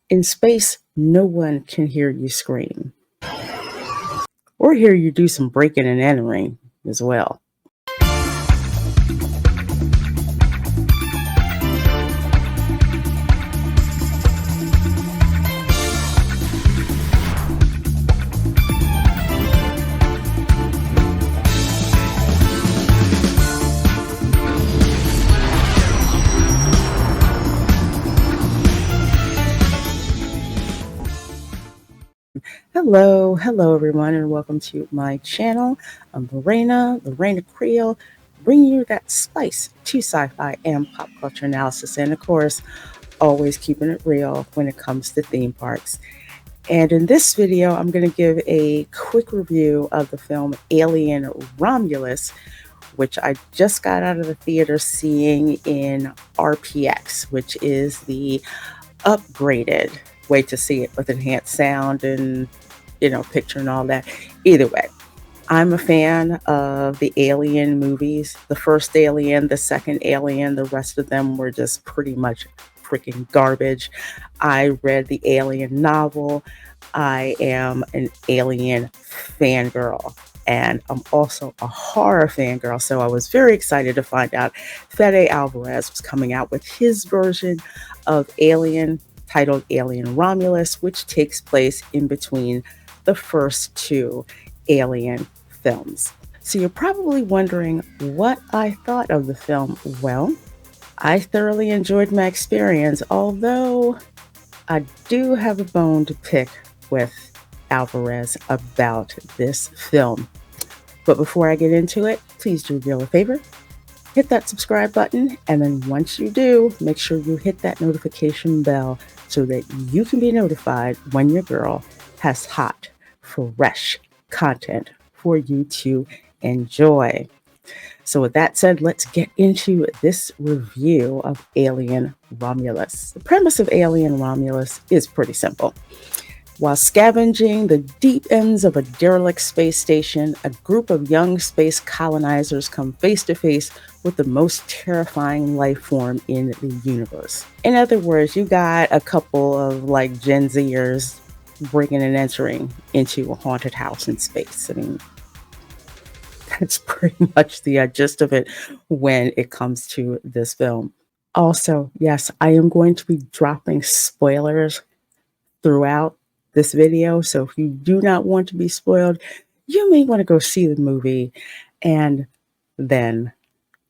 In space, no one can hear you scream or hear you do some breaking and entering as well. Hello everyone, and welcome to my channel. I'm Reina Creole, bringing you that spice to sci-fi and pop culture analysis, and of course, always keeping it real when it comes to theme parks. And in this video, I'm going to give a quick review of the film Alien Romulus, which I just got out of the theater seeing in RPX, which is the upgraded way to see it with enhanced sound and picture and all that. Either way, I'm a fan of the Alien movies. The first Alien, the second Alien, the rest of them were just pretty much freaking garbage. I read the Alien novel. I am an Alien fangirl, and I'm also a horror fangirl. So I was very excited to find out Fede Alvarez was coming out with his version of Alien, titled Alien Romulus, which takes place in between the first two Alien films. So you're probably wondering what I thought of the film. Well, I thoroughly enjoyed my experience, although I do have a bone to pick with Alvarez about this film. But before I get into it, please do me a favor. Hit that subscribe button, and then once you do, make sure you hit that notification bell so that you can be notified when your girl has hot, fresh content for you to enjoy. So with that said, let's get into this review of Alien Romulus. The premise of Alien Romulus is pretty simple. While scavenging the deep ends of a derelict space station, a group of young space colonizers come face to face with the most terrifying life form in the universe. In other words, you got a couple of Gen Zers breaking and entering into a haunted house in space. I mean, that's pretty much the gist of it when it comes to this film. Also, yes, I am going to be dropping spoilers throughout this video, so if you do not want to be spoiled, you may want to go see the movie and then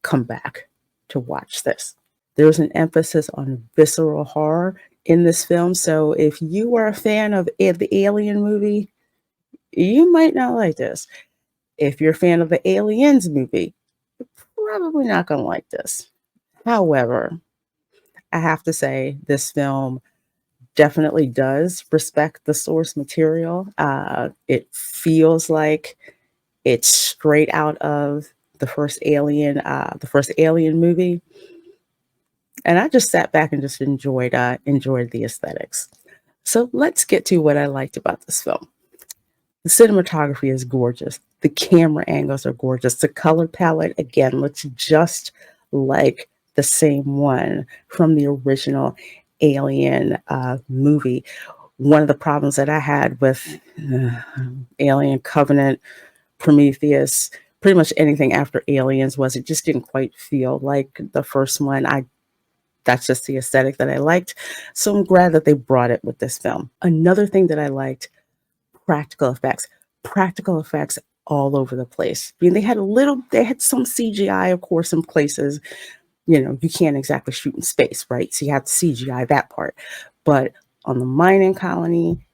come back to watch this. There's an emphasis on visceral horror in this film, so if you are a fan of the Alien movie, you might not like this. If you're a fan of the Aliens movie, you're probably not going to like this. However, I have to say this film definitely does respect the source material. It feels like it's straight out of the first Alien movie, and I just sat back and just enjoyed the aesthetics. So let's get to what I liked about this film. The cinematography is gorgeous. The camera angles are gorgeous. The color palette, again, looks just like the same one from the original Alien movie. One of the problems that I had with Alien Covenant, Prometheus, pretty much anything after Aliens was it just didn't quite feel like the first one. That's just the aesthetic that I liked. So I'm glad that they brought it with this film. Another thing that I liked, practical effects. Practical effects all over the place. I mean, they had some CGI, of course, in places. You can't exactly shoot in space, right? So you have to CGI that part. But on the mining colony,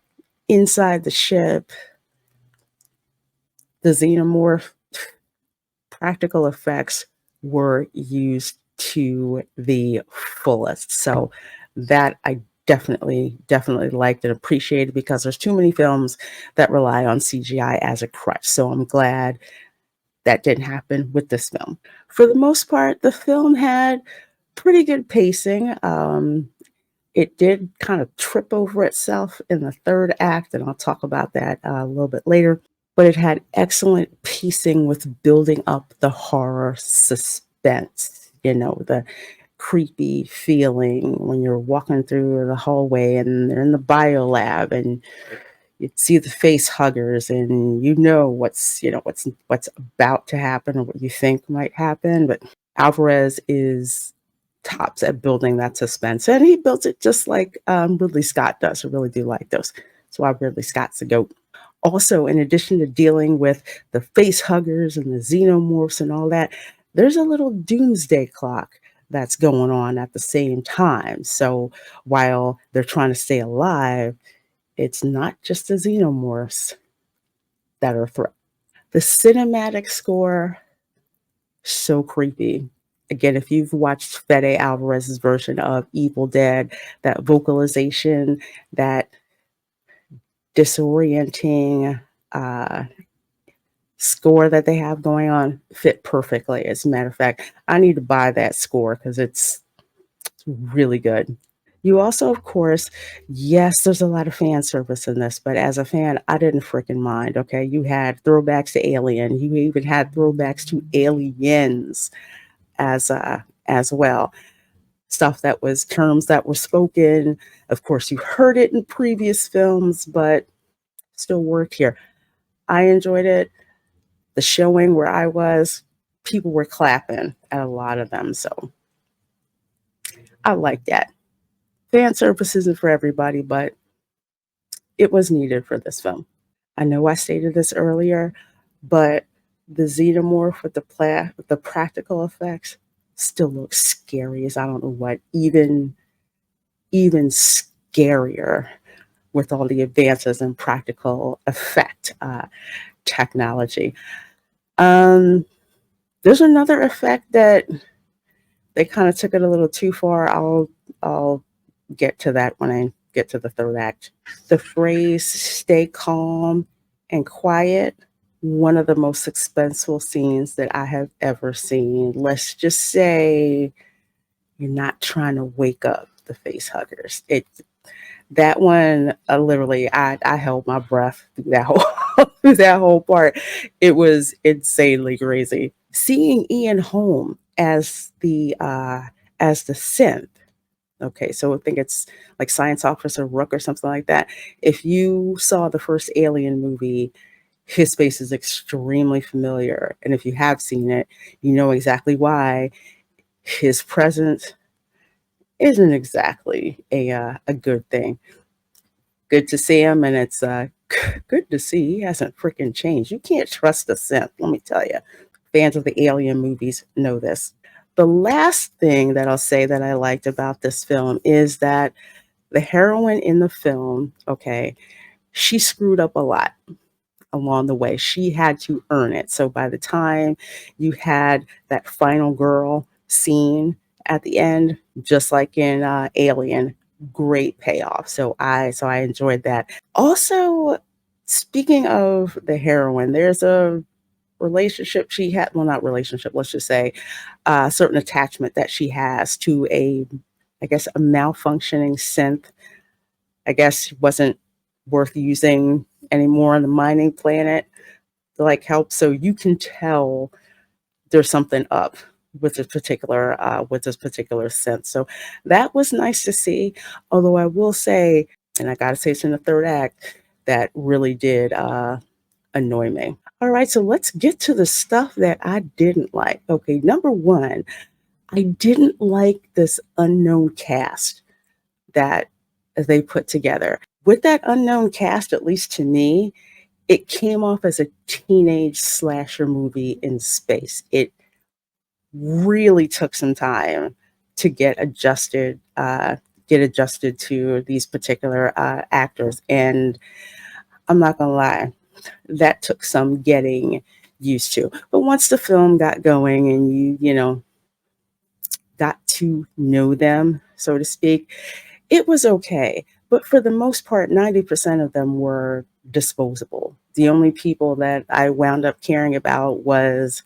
inside the ship, the xenomorph, practical effects were used to the fullest. So that I definitely liked and appreciated, because there's too many films that rely on CGI as a crutch. So I'm glad that didn't happen with this film. For the most part, the film had pretty good pacing. It did kind of trip over itself in the third act, and I'll talk about that a little bit later. But it had excellent pacing with building up the horror suspense. The creepy feeling when you're walking through the hallway and they're in the bio lab and you see the face huggers and what's about to happen or what you think might happen. But Alvarez is tops at building that suspense, and he builds it just like Ridley Scott does. I really do like those. That's why Ridley Scott's a goat. Also, in addition to dealing with the face huggers and the xenomorphs and all that, there's a little doomsday clock that's going on at the same time. So while they're trying to stay alive, it's not just the xenomorphs that are a threat. The cinematic score, so creepy. Again, if you've watched Fede Alvarez's version of Evil Dead, that vocalization, that disorienting score that they have going on fit perfectly. As a matter of fact, I need to buy that score because it's really good. You also, of course, yes, there's a lot of fan service in this, but as a fan, I didn't freaking mind. Okay, you had throwbacks to Alien, you even had throwbacks to Aliens as well. Stuff that was terms that were spoken. Of course, you heard it in previous films, but still worked here. I enjoyed it. The showing where I was, people were clapping at a lot of them, so I like that. Fan service isn't for everybody, but it was needed for this film. I know I stated this earlier, but the xenomorph with the practical effects still looks scary as I don't know what, even scarier with all the advances in practical effect technology. There's another effect that they kind of took it a little too far. I'll get to that when I get to the third act. The phrase "stay calm and quiet," one of the most suspenseful scenes that I have ever seen. Let's just say you're not trying to wake up the face huggers. That one, literally, I held my breath through that whole through that whole part. It was insanely crazy. Seeing Ian Holm as the synth. Okay, so I think it's like Science Officer Rook or something like that. If you saw the first Alien movie, his face is extremely familiar, and if you have seen it, you know exactly why. His presence isn't exactly a good thing. Good to see him, and it's good to see he hasn't freaking changed. You can't trust the synth, let me tell you. Fans of the Alien movies know this. The last thing that I'll say that I liked about this film is that the heroine in the film, okay, she screwed up a lot along the way. She had to earn it. So by the time you had that final girl scene at the end, just like in Alien, great payoff. So I enjoyed that. Also, speaking of the heroine, there's a relationship she had, well, not relationship, let's just say a certain attachment that she has to I guess, a malfunctioning synth. I guess wasn't worth using anymore on the mining planet to like help. So you can tell there's something up with this particular synth. So that was nice to see. Although I will say, and I gotta say it's in the third act, that really did annoy me. All right, so let's get to the stuff that I didn't like. Okay, number one, I didn't like this unknown cast that they put together. With that unknown cast, at least to me, it came off as a teenage slasher movie in space. It really took some time to get adjusted to these particular actors, and I'm not gonna lie, that took some getting used to. But once the film got going and you got to know them, so to speak, it was okay. But for the most part, 90% of them were disposable. The only people that I wound up caring about was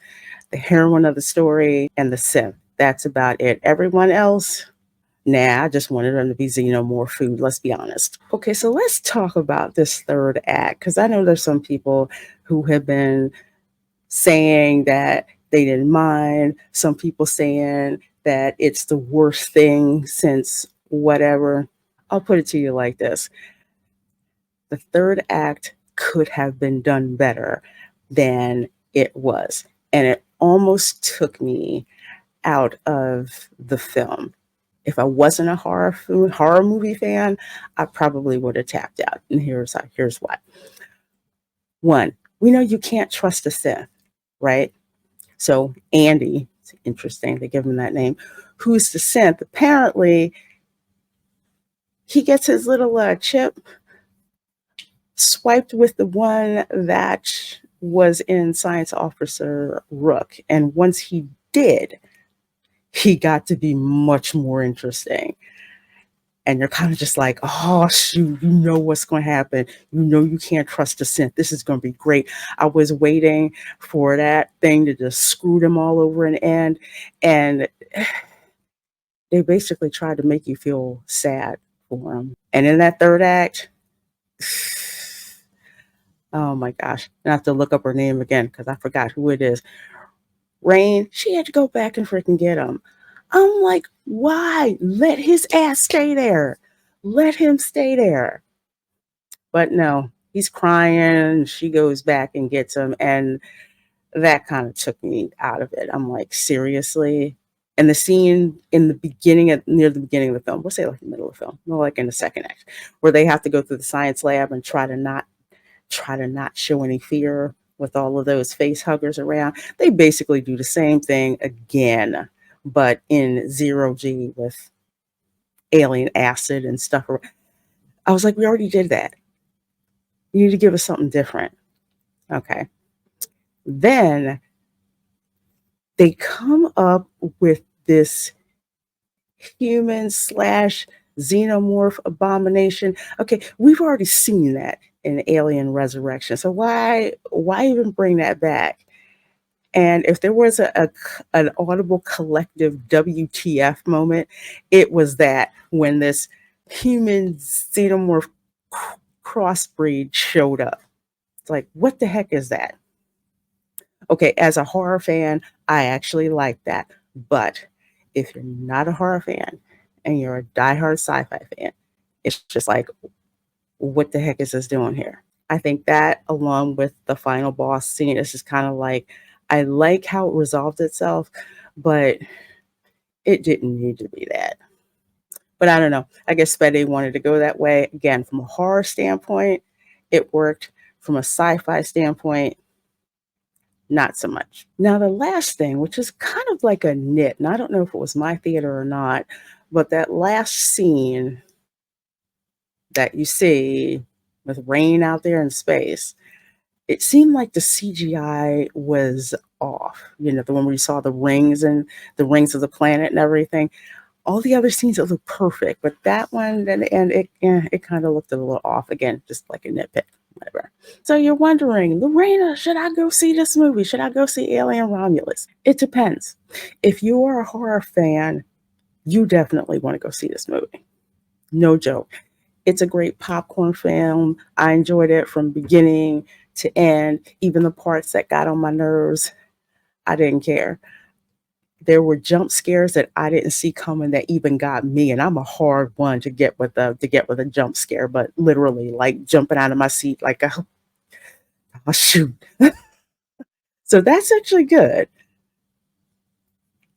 the heroine of the story and the synth. That's about it. Everyone else, nah, I just wanted them to be xenomorph food, let's be honest. Okay, so let's talk about this third act, because I know there's some people who have been saying that they didn't mind, some people saying that it's the worst thing since whatever. I'll put it to you like this. The third act could have been done better than it was. And it almost took me out of the film. If I wasn't a horror movie fan, I probably would have tapped out. And here's why. One, we know you can't trust a Sith, right? So Andy, it's interesting they give him that name, who's the Sith, apparently he gets his little chip swiped with the one that was in Science Officer Rook. And once he did, he got to be much more interesting. And you're kind of just like, oh, shoot, you know what's going to happen. You know you can't trust the Synth. This is going to be great. I was waiting for that thing to just screw them all over an end. And they basically tried to make you feel sad for them. And in that third act, oh my gosh, I have to look up her name again because I forgot who it is. Rain, she had to go back and freaking get him. I'm like, why? Let his ass stay there. Let him stay there. But no, he's crying. She goes back and gets him. And that kind of took me out of it. I'm like, seriously? And the scene in the beginning, near the beginning of the film, we'll say like the middle of the film, more like in the second act, where they have to go through the science lab and try to not show any fear with all of those face huggers around. They basically do the same thing again, but in zero G with alien acid and stuff. I was like, we already did that. You need to give us something different. Okay. Then they come up with this human / xenomorph abomination. Okay, we've already seen that in Alien Resurrection. So why even bring that back? And if there was an audible collective WTF moment, it was that when this human xenomorph crossbreed showed up. It's like, what the heck is that? Okay, as a horror fan, I actually like that. But if you're not a horror fan and you're a diehard sci-fi fan, it's just like, what the heck is this doing here? I think that, along with the final boss scene, is just kind of like, I like how it resolved itself, but it didn't need to be that. But I don't know. I guess Fede wanted to go that way. Again, from a horror standpoint, it worked. From a sci-fi standpoint, not so much. Now, the last thing, which is kind of like a nit, and I don't know if it was my theater or not, but that last scene that you see with Rain out there in space, it seemed like the CGI was off. You know, the one where you saw the rings and the rings of the planet and everything. All the other scenes, it looked perfect, but that one, and it kind of looked a little off again, just like a nitpick, whatever. So you're wondering, Lorena, should I go see this movie? Should I go see Alien Romulus? It depends. If you are a horror fan, you definitely want to go see this movie. No joke. It's a great popcorn film. I enjoyed it from beginning to end. Even the parts that got on my nerves, I didn't care. There were jump scares that I didn't see coming that even got me, and I'm a hard one to get with a jump scare, but literally like jumping out of my seat like oh shoot. So that's actually good.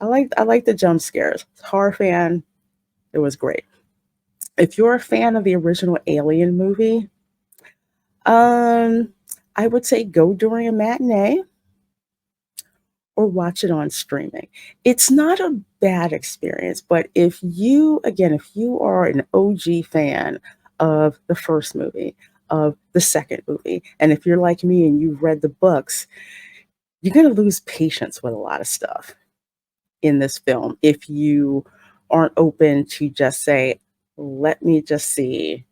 I like the jump scares. Horror fan, it was great. If you're a fan of the original Alien movie, I would say go during a matinee or watch it on streaming. It's not a bad experience, but if you are an OG fan of the first movie, of the second movie, and if you're like me and you've read the books, you're going to lose patience with a lot of stuff in this film if you aren't open to just say, let me just see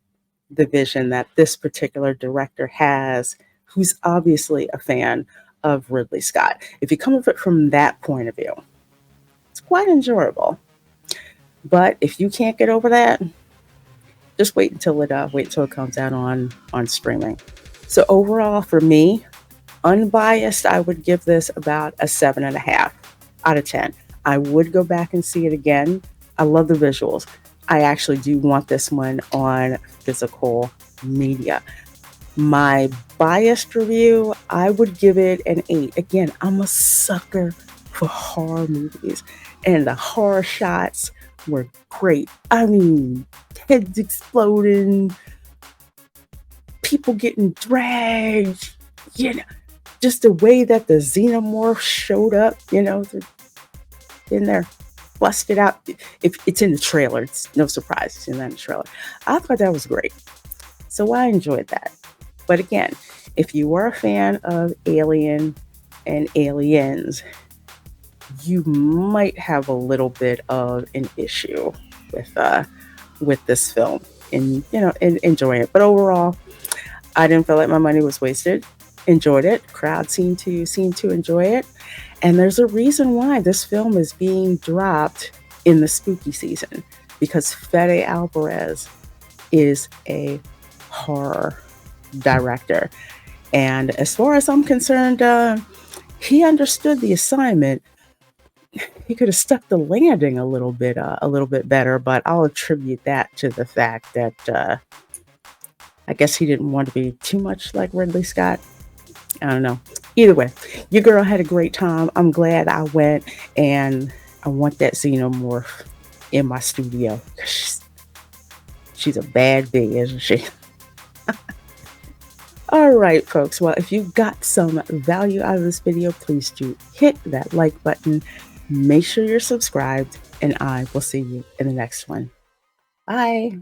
the vision that this particular director has, who's obviously a fan of Ridley Scott. If you come at it from that point of view, it's quite enjoyable. But if you can't get over that, just wait until it comes out on streaming. So overall, for me, unbiased, I would give this about a 7.5 out of 10. I would go back and see it again. I love the visuals. I actually do want this one on physical media. My biased review, I would give it an 8. Again, I'm a sucker for horror movies, and the horror shots were great. I mean, heads exploding, people getting dragged, you know, just the way that the xenomorph showed up, you know, in there, busted out. If it's in the trailer, it's no surprise it's in the trailer. I thought that was great. So I enjoyed that. But again, if you are a fan of Alien and Aliens, you might have a little bit of an issue with this film and enjoying it. But overall, I didn't feel like my money was wasted. Enjoyed it. Crowd seemed to enjoy it. And there's a reason why this film is being dropped in the spooky season, because Fede Alvarez is a horror director. And as far as I'm concerned, he understood the assignment. He could have stuck the landing a little bit better, but I'll attribute that to the fact that I guess he didn't want to be too much like Ridley Scott. I don't know. Either way, your girl had a great time. I'm glad I went, and I want that xenomorph in my studio. She's a bad bee, isn't she? All right, folks. Well, if you got some value out of this video, please do hit that like button. Make sure you're subscribed, and I will see you in the next one. Bye.